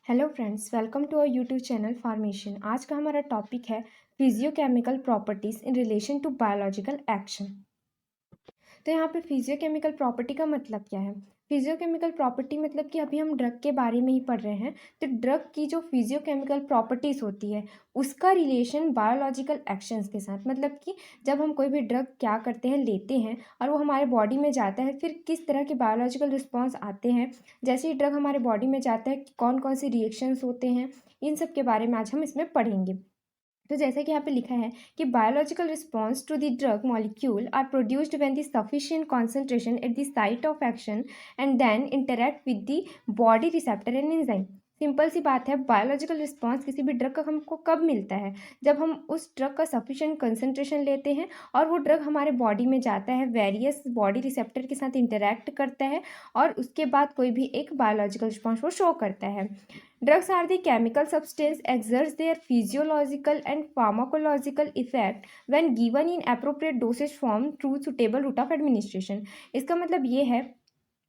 Hello friends, welcome to our YouTube channel formation. आज का हमारा टॉपिक है physiochemical properties in relation to biological action. तो यहाँ पे फिजियोकेमिकल प्रॉपर्टी का मतलब क्या है? फिजियोकेमिकल प्रॉपर्टी मतलब कि अभी हम ड्रग के बारे में ही पढ़ रहे हैं। तो ड्रग की जो फिजियोकेमिकल प्रॉपर्टीज़ होती है उसका रिलेशन बायोलॉजिकल एक्शंस के साथ, मतलब कि जब हम कोई भी ड्रग क्या करते हैं, लेते हैं और वो हमारे बॉडी में जाता है, फिर किस तरह के बायोलॉजिकल रिस्पॉन्स आते हैं। जैसे ही ड्रग हमारे बॉडी में जाता है कौन कौन से रिएक्शंस होते हैं, इन सब के बारे में आज हम इसमें पढ़ेंगे। तो जैसे कि यहाँ पे लिखा है कि biological response to the drug molecule are produced when the sufficient concentration at the site of action and then interact with the body receptor and enzyme. Simple सी बात है, बायोलॉजिकल रिस्पॉन्स किसी भी ड्रग का हमको कब मिलता है? जब हम उस ड्रग का सफिशिएंट कंसंट्रेशन लेते हैं और वो ड्रग हमारे बॉडी में जाता है, वेरियस बॉडी रिसेप्टर के साथ इंटरैक्ट करता है और उसके बाद कोई भी एक बायोलॉजिकल रिस्पॉन्स वो शो करता है। Drugs are the chemical substance exerts their physiological and pharmacological effect when given in appropriate dosage form through suitable route of administration। इसका मतलब ये है,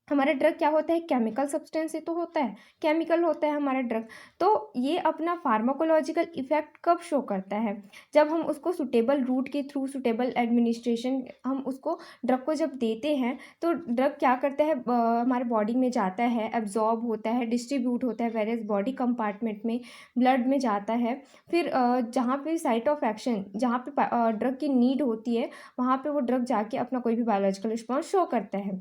हमारा ड्रग क्या होता है? केमिकल सब्सटेंस से तो होता है, केमिकल होता है हमारा ड्रग। तो ये अपना फार्माकोलॉजिकल इफेक्ट कब शो करता है? जब हम उसको सुटेबल रूट के थ्रू, सुटेबल एडमिनिस्ट्रेशन, हम उसको ड्रग को जब देते हैं तो ड्रग क्या करता है, हमारे बॉडी में जाता है, एब्जॉर्ब होता है, डिस्ट्रीब्यूट होता है वेरियस बॉडी कंपार्टमेंट में, ब्लड में जाता है। फिर जहाँ पे साइट ऑफ एक्शन, जहाँ पे ड्रग की नीड होती है, वहाँ पे वो ड्रग जाके अपना कोई भी बायोलॉजिकल रिस्पॉन्स शो करता है।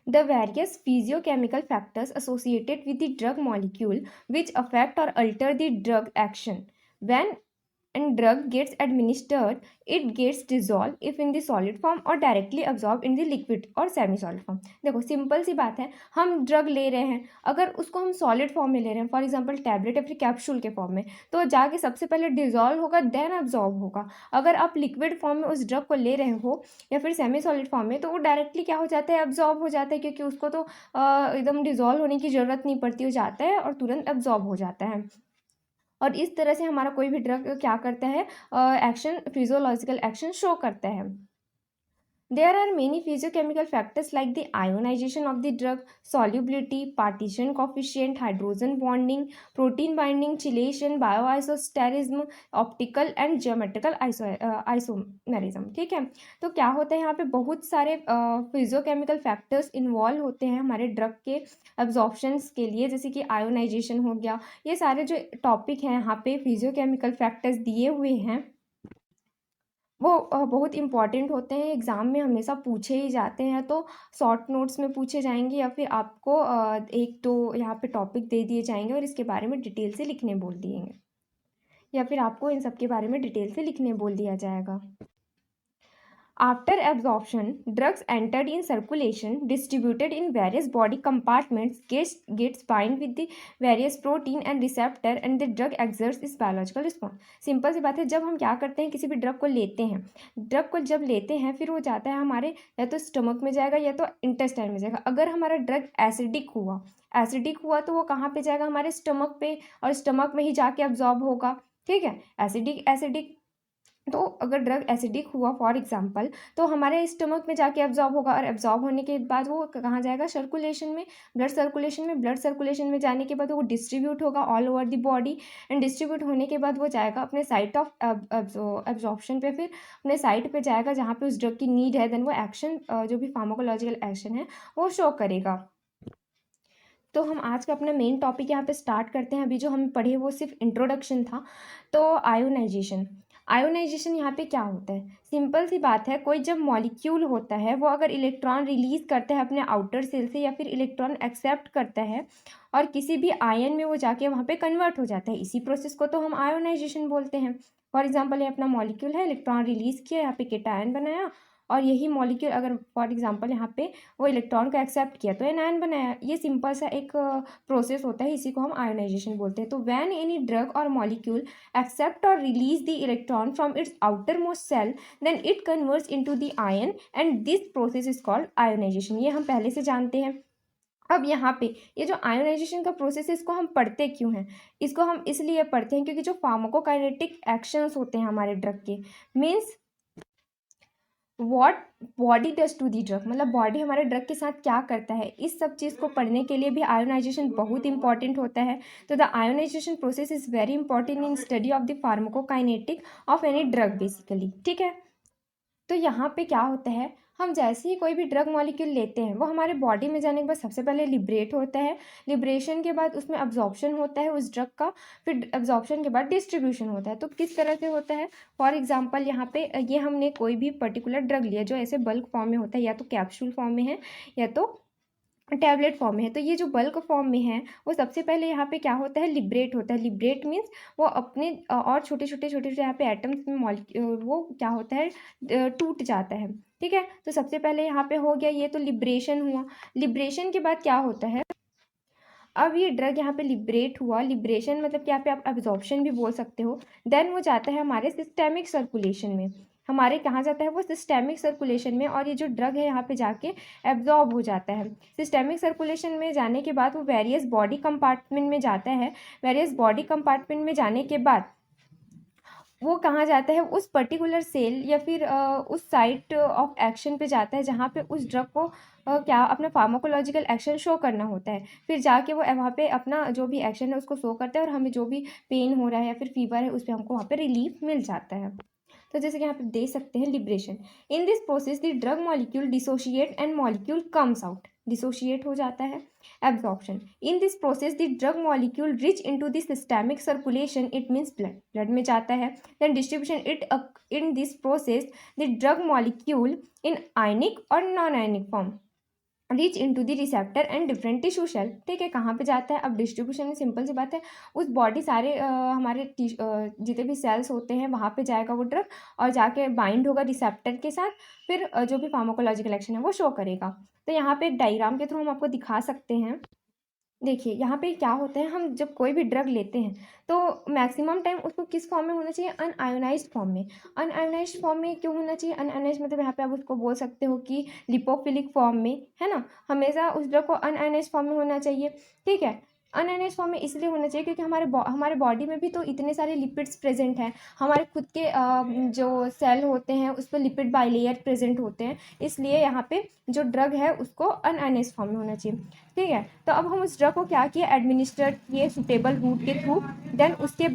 The various physiochemical factors associated with the drug molecule which affect or alter the drug action. When and drug gets administered, it gets dissolved if in the solid form or directly absorbed in the liquid or semi solid form। देखो simple सी बात है, हम drug ले रहे हैं, अगर उसको हम सॉलिड फॉर्म में ले रहे हैं, फॉर एग्जांपल टैबलेट या फिर कैप्सूल के फॉर्म में, तो जाके सबसे पहले डिजॉल्व होगा, देन अब्जॉर्ब होगा। अगर आप लिक्विड फॉर्म में उस ड्रग को ले रहे हो या फिर सेमी सॉलिड फॉर्म में, तो वो डायरेक्टली क्या हो जाता है, अब्जॉर्ब हो जाता है, क्योंकि उसको तो एकदम डिजॉल्व होने की ज़रूरत नहीं पड़ती, हो जाता है और तुरंत अब्जॉर्ब हो जाता है। और इस तरह से हमारा कोई भी ड्रग क्या करता है, एक्शन, फिजियोलॉजिकल एक्शन शो करता है। There are many physiochemical factors like the ionization of the drug, solubility, partition coefficient, hydrogen bonding, protein binding, chelation, bioisosterism, optical and geometrical isomerism। ठीक है, तो क्या होता है यहाँ पे, बहुत सारे फिजियोकेमिकल फैक्टर्स इन्वॉल्व होते हैं हमारे ड्रग के एब्जॉर्प्शंस के लिए, जैसे कि आयोनाइजेशन हो गया। ये सारे जो टॉपिक हैं यहाँ पे फिजियोकेमिकल फैक्टर्स दिए हुए हैं, वो बहुत इम्पॉर्टेंट होते हैं, एग्ज़ाम में हमेशा पूछे ही जाते हैं। तो शॉर्ट नोट्स में पूछे जाएंगे या फिर आपको एक दो यहाँ पे टॉपिक दे दिए जाएंगे और इसके बारे में डिटेल से लिखने बोल दिएंगे, या फिर आपको इन सब के बारे में डिटेल से लिखने बोल दिया जाएगा। After absorption, drugs entered in circulation, distributed in various body compartments, gets bind with the various protein and receptor, and the drug exerts its biological response। Simple सी बात है, जब हम क्या करते हैं, किसी भी ड्रग को लेते हैं, ड्रग को जब लेते हैं फिर वो जाता है हमारे, या तो स्टमक में जाएगा या तो इंटेस्टाइन में जाएगा। अगर हमारा ड्रग एसिडिक हुआ तो वो कहाँ पे जाएगा, हमारे स्टमक पे, और स्टमक में ही जाके अब्जॉर्ब होगा। ठीक है, एसिडिक तो अगर ड्रग एसिडिक हुआ फॉर एग्जांपल, तो हमारे स्टमक में जाके एब्जॉर्ब होगा, और एब्जॉर्ब होने के बाद वो कहाँ जाएगा, सर्कुलेशन में, ब्लड सर्कुलेशन में जाने के बाद वो डिस्ट्रीब्यूट होगा all over the body, and distribute होने के बाद वो जाएगा अपने साइट ऑफ एब्जॉर्प्शन पे, फिर अपने साइट पे जाएगा जहाँ पे उस ड्रग की नीड है, देन वो एक्शन, जो भी फार्माकोलॉजिकल एक्शन है वो शो करेगा। तो हम आज का अपना मेन टॉपिक यहाँ पे स्टार्ट करते हैं। अभी जो हम पढ़े वो सिर्फ इंट्रोडक्शन था। तो आयोनाइजेशन यहाँ पे क्या होता है? सिंपल सी बात है, कोई जब मॉलिक्यूल होता है वो अगर इलेक्ट्रॉन रिलीज करता है अपने आउटर सेल से, या फिर इलेक्ट्रॉन एक्सेप्ट करता है और किसी भी आयन में वो जाके वहाँ पे कन्वर्ट हो जाता है, इसी प्रोसेस को तो हम आयोनाइजेशन बोलते हैं। फॉर एग्जाम्पल ये अपना मॉलिक्यूल है, इलेक्ट्रॉन रिलीज किया, यहाँ पे केटायन बनाया, और यही मॉलिक्यूल अगर फॉर एग्जाम्पल यहाँ पे वो इलेक्ट्रॉन को एक्सेप्ट किया तो एनायन बनाया। ये सिंपल सा एक प्रोसेस होता है, इसी को हम आयोनाइजेशन बोलते हैं। तो when any drug or molecule accept or release the electron from its outermost shell, then it converts into the ion, and this process is called ionization. ये हम पहले से जानते हैं। अब यहाँ पे ये जो आयोनाइजेशन का प्रोसेस है, इसको हम पढ़ते क्यों हैं? इसको हम इसलिए पढ़ते हैं क्योंकि जो फार्माकोकाइनेटिक एक्शंस होते हैं हमारे ड्रग के, means what body does to the drug, मतलब बॉडी हमारे ड्रग के साथ क्या करता है, इस सब चीज़ को पढ़ने के लिए भी आयोनाइजेशन बहुत इंपॉर्टेंट होता है। तो the ionization process is very important in study of the pharmacokinetic of any drug basically, ठीक है। तो यहाँ पे क्या होता है, हम जैसे ही कोई भी ड्रग मॉलिक्यूल लेते हैं वो हमारे बॉडी में जाने के बाद सबसे पहले लिब्रेट होता है। लिब्रेशन के बाद उसमें अब्जॉर्प्शन होता है उस ड्रग का, फिर अब्जॉर्प्शन के बाद डिस्ट्रीब्यूशन होता है। तो किस तरह से होता है, फॉर एग्जांपल यहाँ पे ये हमने कोई भी पर्टिकुलर ड्रग लिया जो ऐसे बल्क फॉर्म में होता है, या तो कैप्सूल फॉर्म में है या तो टैबलेट फॉर्म में है। तो ये जो बल्क फॉर्म में है वो सबसे पहले यहाँ पे क्या होता है, लिब्रेट होता है। लिब्रेट मीन्स वो अपने और छोटे छोटे छोटे छोटे यहाँ पे एटम्स में वो क्या होता है, टूट जाता है, ठीक है। तो सबसे पहले यहाँ पे हो गया ये, तो लिब्रेशन हुआ। लिब्रेशन के बाद क्या होता है, अब ये ड्रग यहाँ पे लिब्रेट हुआ, लिब्रेशन मतलब क्या पे आप एब्जॉर्प्शन भी बोल सकते हो। देन वो जाता है हमारे सिस्टेमिक सर्कुलेशन में, हमारे कहाँ जाता है वो सिस्टेमिक सर्कुलेशन में, और ये जो ड्रग है यहाँ पे जाके एब्जॉर्ब हो जाता है। सिस्टेमिक सर्कुलेशन में जाने के बाद वो वेरियस बॉडी कंपार्टमेंट में जाता है। वेरियस बॉडी कंपार्टमेंट में जाने के बाद वो कहाँ जाता है, उस पर्टिकुलर सेल या फिर उस साइट ऑफ एक्शन पे जाता है जहाँ पे उस ड्रग को क्या अपना फार्माकोलॉजिकल एक्शन शो करना होता है। फिर जाके वो वहाँ पे अपना जो भी एक्शन है उसको शो करता है, और हमें जो भी पेन हो रहा है या फिर फीवर है उस पर हमको वहाँ पे रिलीफ मिल जाता है। तो जैसे कि यहाँ पे देख सकते हैं liberation, in this process the drug molecule dissociate and molecule comes out, dissociate हो जाता है। Absorption, in this process the drug molecule reach into the systemic circulation, it means blood, blood में जाता है। Then distribution, it in this process the drug molecule in ionic और non ionic form reach into the receptor and different tissue cell, ठीक है। कहाँ पे जाता है, अब डिस्ट्रीब्यूशन में सिंपल सी बात है, उस बॉडी सारे हमारे जितने भी सेल्स होते हैं वहाँ पे जाएगा वो ड्रग, और जाके बाइंड होगा रिसेप्टर के साथ, फिर जो भी फार्माकोलॉजिकल एक्शन है वो शो करेगा। तो यहाँ पे एक डायग्राम के थ्रू हम आपको दिखा सकते हैं। देखिए यहाँ पे क्या होता है, हम जब कोई भी ड्रग लेते हैं तो मैक्सिमम टाइम उसको किस फॉर्म में होना चाहिए, अनआयोनाइज्ड फॉर्म में। अनआयोनाइज्ड फॉर्म में क्यों होना चाहिए, अनआयोनाइज्ड मतलब यहाँ पे आप उसको बोल सकते हो कि लिपोफिलिक फॉर्म में, है ना। हमेशा उस ड्रग को अनआयोनाइज्ड फॉर्म में होना चाहिए, ठीक है। अनआयोनाइज्ड फॉर्म में इसलिए होना चाहिए क्योंकि हमारे बॉडी में भी तो इतने सारे लिपिड्स प्रेजेंट हैं। हमारे खुद के जो सेल होते हैं उस पर लिपिड बाइलेयर प्रेजेंट होते हैं, इसलिए यहाँ पे जो ड्रग है उसको अनआयोनाइज्ड फॉर्म में होना चाहिए, ठीक है। तो अब हम उस ड्रग को क्या किए, एडमिनिस्टर किए सुटेबल रूट के थ्रू। देन उसके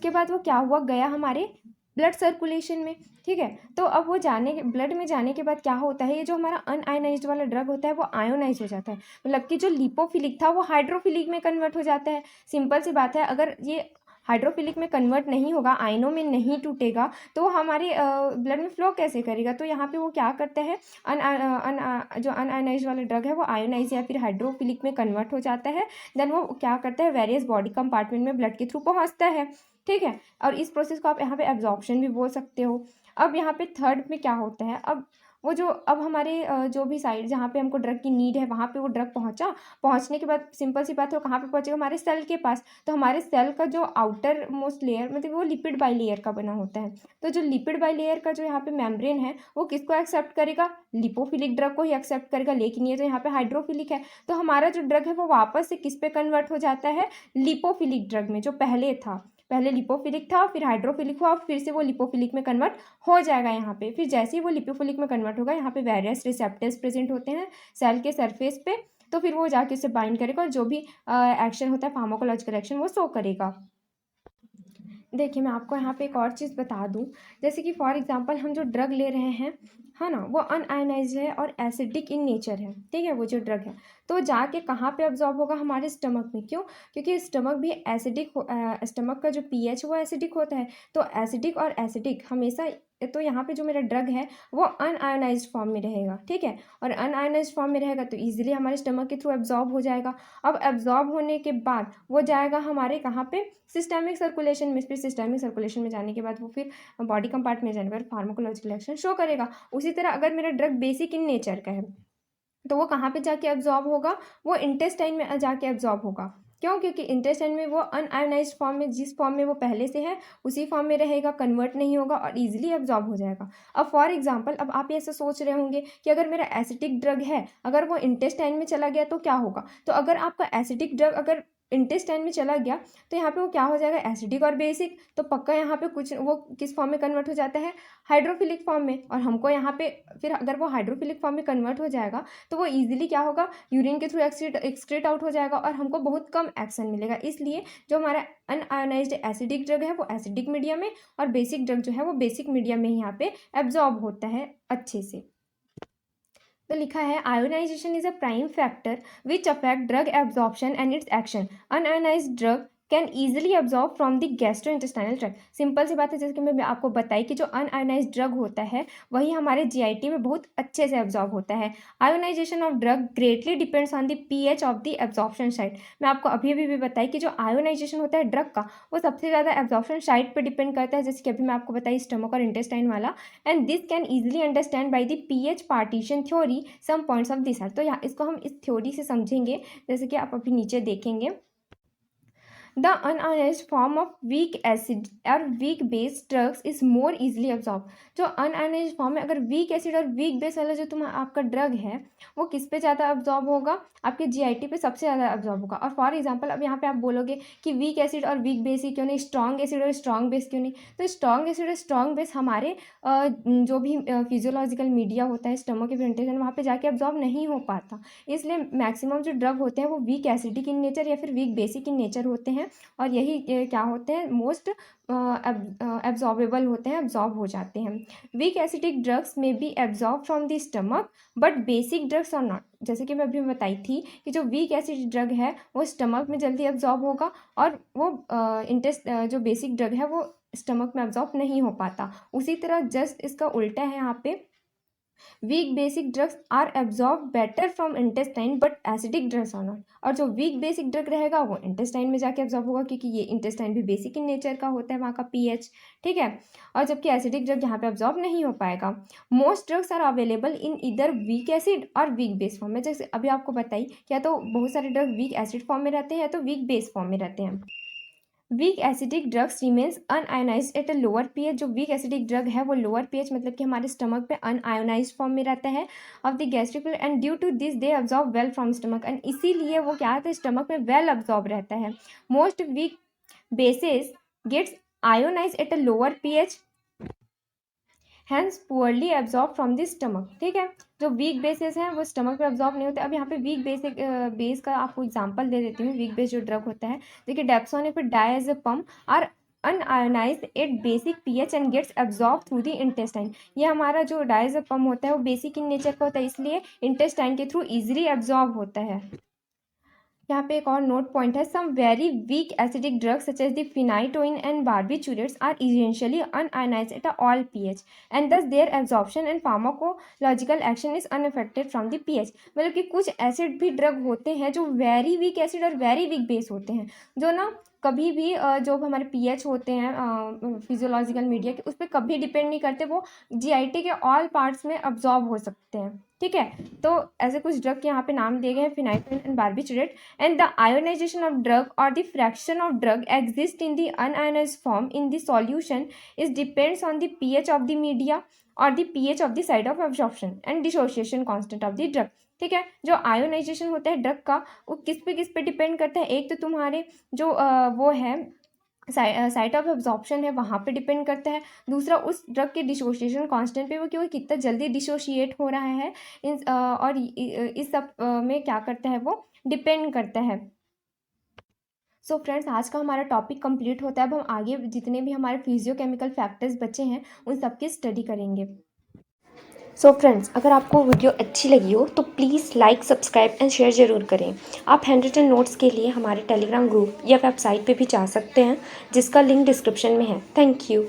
बाद वो क्या हुआ, गया हमारे ब्लड सर्कुलेशन में, ठीक है। तो अब वो जाने के ब्लड में जाने के बाद क्या होता है, ये जो हमारा अनआयोनाइज्ड वाला ड्रग होता है वो आयोनाइज हो जाता है, मतलब कि जो लिपोफिलिक था वो हाइड्रोफिलिक में कन्वर्ट हो जाता है। सिंपल सी बात है, अगर ये हाइड्रोफिलिक में कन्वर्ट नहीं होगा, आयनों में नहीं टूटेगा, तो वो हमारे ब्लड में फ्लो कैसे करेगा। तो यहाँ पे वो क्या करता है, जो अनआयोनाइज वाला ड्रग है वो आयोनाइज या फिर हाइड्रोफिलिक में कन्वर्ट हो जाता है। देन वो क्या करता है, वेरियस बॉडी कंपार्टमेंट में ब्लड के थ्रू पहुँचता है, ठीक है। और इस प्रोसेस को आप यहाँ पे एब्जॉर्प्शन भी बोल सकते हो। अब यहाँ पे थर्ड में क्या होता है, अब हमारे जो भी साइड जहाँ पे हमको ड्रग की नीड है वहाँ पे वो ड्रग पहुँचने के बाद सिंपल सी बात है वो कहाँ पे पहुँचेगा, हमारे सेल के पास। तो हमारे सेल का जो आउटर मोस्ट लेयर मतलब वो लिपिड बाई लेयर का बना होता है। तो जो लिपिड बाई लेयर का जो यहाँ पे मेम्ब्रेन है वो किसको एक्सेप्ट करेगा, लिपोफिलिक ड्रग को ही एक्सेप्ट करेगा। लेकिन ये तो यहाँ पे हाइड्रोफिलिक है, तो हमारा जो ड्रग है वो वापस से किस पे कन्वर्ट हो जाता है, लिपोफिलिक ड्रग में, जो पहले था। पहले लिपोफिलिक था, फिर हाइड्रोफिलिक हुआ, फिर से वो लिपोफिलिक में कन्वर्ट हो जाएगा यहाँ पे। फिर जैसे ही वो लिपोफिलिक में कन्वर्ट होगा, यहाँ पे वेरियस रिसेप्टर्स प्रेजेंट होते हैं सेल के सरफेस पे, तो फिर वो जाके उसे बाइंड करेगा और जो भी एक्शन होता है फार्माकोलॉजिकल एक्शन वो शो करेगा। देखिए मैं आपको यहाँ पे एक और चीज़ बता दूँ, जैसे कि फॉर एग्जांपल हम जो ड्रग ले रहे हैं, है ना, वो अनआयोनाइज्ड है और एसिडिक इन नेचर है, ठीक है, वो जो ड्रग है। तो जाके कहाँ पे अब्जॉर्ब होगा, हमारे स्टमक में। क्यों, क्योंकि स्टमक भी एसिडिक स्टमक का जो पीएच वो एसिडिक होता है। तो एसिडिक और एसिडिक हमेशा, तो यहाँ पे जो मेरा ड्रग है वो अनआयोनाइज्ड फॉर्म में रहेगा, ठीक है। और अनआयोनाइज्ड फॉर्म में रहेगा तो इजीली हमारे स्टमक के थ्रू एब्जॉर्ब हो जाएगा। अब एब्जॉर्ब होने के बाद वो जाएगा हमारे कहाँ पे, सिस्टेमिक सर्कुलेशन में। फिर सिस्टेमिक सर्कुलेशन में जाने के बाद वो फिर बॉडी कंपार्टमेंट में जाने पर फार्माकोलॉजिकल एक्शन शो करेगा। उसी तरह अगर मेरा ड्रग बेसिक इन नेचर का है तो वो कहाँ पे जाके एब्जॉर्ब होगा, वो इंटेस्टाइन में जाके एब्जॉर्ब होगा। क्यों, क्योंकि इंटेस्टाइन में वो अनआयोनाइज्ड फॉर्म में, जिस फॉर्म में वो पहले से है उसी फॉर्म में रहेगा, कन्वर्ट नहीं होगा और इजीली एब्जॉर्ब हो जाएगा। अब फॉर एग्जांपल, अब आप ऐसे सोच रहे होंगे कि अगर मेरा एसिडिक ड्रग है, अगर वो इंटेस्टाइन में चला गया तो क्या होगा। तो अगर आपका एसिडिक ड्रग अगर इंटेस्टाइन में चला गया तो यहाँ पे वो क्या हो जाएगा, एसिडिक और बेसिक। तो पक्का यहाँ पे कुछ वो किस फॉर्म में कन्वर्ट हो जाता है, हाइड्रोफिलिक फॉर्म में। और हमको यहाँ पे फिर अगर वो हाइड्रोफिलिक फॉर्म में कन्वर्ट हो जाएगा तो वो ईजिली क्या होगा, यूरिन के थ्रू एक्सक्रीट आउट हो जाएगा और हमको बहुत कम एक्शन मिलेगा। इसलिए जो हमारा अनआयोनाइज्ड एसिडिक ड्रग है वो एसिडिक मीडियम में, और बेसिक ड्रग जो है वो बेसिक मीडियम में यहाँ पे एब्जॉर्ब होता है अच्छे से। तो लिखा है ionization is a prime factor which affect drug absorption and its action. Unionized drug can easily absorb from the gastrointestinal tract. Simple सी बात है, जैसे कि मैं आपको बताई कि जो अनआयोनाइज्ड ड्रग होता है वही हमारे जीआईटी में बहुत अच्छे से एब्जॉर्ब होता है। Ionization of drug greatly depends on the pH of the absorption site. मैं आपको अभी भी बताई कि जो आयोनाइजेशन होता है ड्रग का वो सबसे ज़्यादा एब्जॉर्प्शन साइट पर डिपेंड करता है, जैसे कि अभी मैं आपको बताई स्टमक और इंटेस्टाइन वाला। And this can easily understand by the pH partition theory some points of this are. तो यहाँ इसको हम इस थ्योरी से समझेंगे, जैसे कि आप अभी नीचे देखेंगे। The unionized form of weak acid or weak base drugs is more easily absorbed। जो unionized form है, अगर weak acid और weak base वाला जो आपका ड्रग है वो किस पे ज़्यादा अब्जॉर्ब होगा, आपके जीआईटी पे सबसे ज़्यादा अब्जॉर्ब होगा। और फॉर एग्जांपल अब यहाँ पे आप बोलोगे कि week acid or weak base ही क्यों नहीं, स्ट्रॉन्ग एसिड और स्ट्रॉन्ग बेस क्यों नहीं। तो स्ट्रॉन्ग एसिड और स्ट्रॉन्ग बेस हमारे जो भी फिजियोलॉजिकल मीडिया होता है स्टमक के प्रेजेंटेशन वहाँ पे जाके अब्जॉर्ब नहीं हो पाता। इसलिए मैक्सिमम जो ड्रग होते हैं वो वीक एसिडिक इन नेचर या फिर वीक बेसिक इन नेचर होते हैं, और यही क्या होते हैं, मोस्ट एब्जॉर्बेबल होते हैं, एब्जॉर्ब हो जाते हैं। Weak acidic drugs may be absorb from the stomach but basic drugs are not. जैसे कि मैं अभी बताई थी कि जो वीक एसिड ड्रग है वो स्टमक में जल्दी एब्जॉर्ब होगा, और वो जो बेसिक ड्रग है वो स्टमक में एब्जॉर्ब नहीं हो पाता। उसी तरह जस्ट इसका उल्टा है, यहाँ पे weak basic drugs are absorb better from intestine but acidic drugs are not. और जो वीक बेसिक ड्रग रहेगा वो इंटेस्टाइन में जाके एब्जॉर्ब होगा, क्योंकि ये इंटेस्टाइन भी बेसिक इन नेचर का होता है, वहाँ का पीएच, ठीक है। और जबकि एसिडिक ड्रग यहाँ पे एब्जॉर्ब नहीं हो पाएगा। Most drugs are available in either weak acid or weak base form में। जैसे अभी आपको बताई, या तो बहुत सारे ड्रग वीक एसिड फॉर्म में रहते हैं या तो वीक बेस फॉर्म में रहते हैं। Weak acidic drugs remains unionised eight a lower pH. जो वीक एसिडिक ड्रग है वो लोअर पीएच मतलब कि हमारे स्टमक पे अनआयोनाइज्ड फॉर्म में रहता है of the gastric, and due to this they absorb well from stomach, and इसीलिए वो क्या है, स्टमक में वेल अब्जॉर्ब रहता है। Most weak bases gets ionize at a lower pH hence poorly absorb from the stomach, ठीक है। जो वीक बेसिस हैं वो स्टमक में एब्जॉर्ब नहीं होते। अब यहाँ पे वीक बेस का आपको एग्जांपल दे देती हूँ। वीक बेस जो ड्रग होता है, देखिए डेप्सोन या फिर diazepam are unionized at basic pH and gets absorb through the intestine. ये हमारा जो डायज़ेपम होता है वो बेसिक इन नेचर का होता है, इसलिए इंटेस्टाइन के थ्रू इजिली एब्जॉर्ब होता है। यहाँ पे एक और नोट पॉइंट है, some very weak acidic drugs such as the phenytoin and barbiturates are essentially unionized at all pH and thus their absorption and pharmacological action is unaffected from the pH. मतलब कि कुछ acid भी drug होते हैं जो very weak acid और very weak base होते हैं, जो ना कभी भी जो हमारे पीएच होते हैं फिजियोलॉजिकल मीडिया के, उस पर कभी डिपेंड नहीं करते, वो जीआईटी के ऑल पार्ट्स में अब्जॉर्ब हो सकते हैं, ठीक है। तो ऐसे कुछ ड्रग के यहाँ पे नाम दिए गए हैं, phenytoin and barbiturate. And the ionization of drug or the fraction of drug exist in the unionized form in the solution is depends on the pH of the media और the pH of the site of absorption and dissociation constant of the drug, ठीक है। जो ionisation होता है drug का वो किस पे डिपेंड करता है, एक तो तुम्हारे जो वो है साइट ऑफ एब्जॉर्प्शन है वहाँ पे डिपेंड करता है, दूसरा उस ड्रग के डिसोसिएशन कांस्टेंट पे, वो कि वो कितना जल्दी डिसोशिएट हो रहा है और इस सब में क्या करता है, वो डिपेंड करता है। सो फ्रेंड्स, आज का हमारा टॉपिक कंप्लीट होता है। अब हम आगे जितने भी हमारे फिजियोकेमिकल फैक्टर्स बचे हैं उन सब की स्टडी करेंगे। सो फ्रेंड्स, अगर आपको वीडियो अच्छी लगी हो तो please like, subscribe and share ज़रूर करें। आप हैंड रिटन नोट्स के लिए हमारे टेलीग्राम ग्रुप या वेबसाइट पे भी जा सकते हैं, जिसका लिंक डिस्क्रिप्शन में है। Thank you.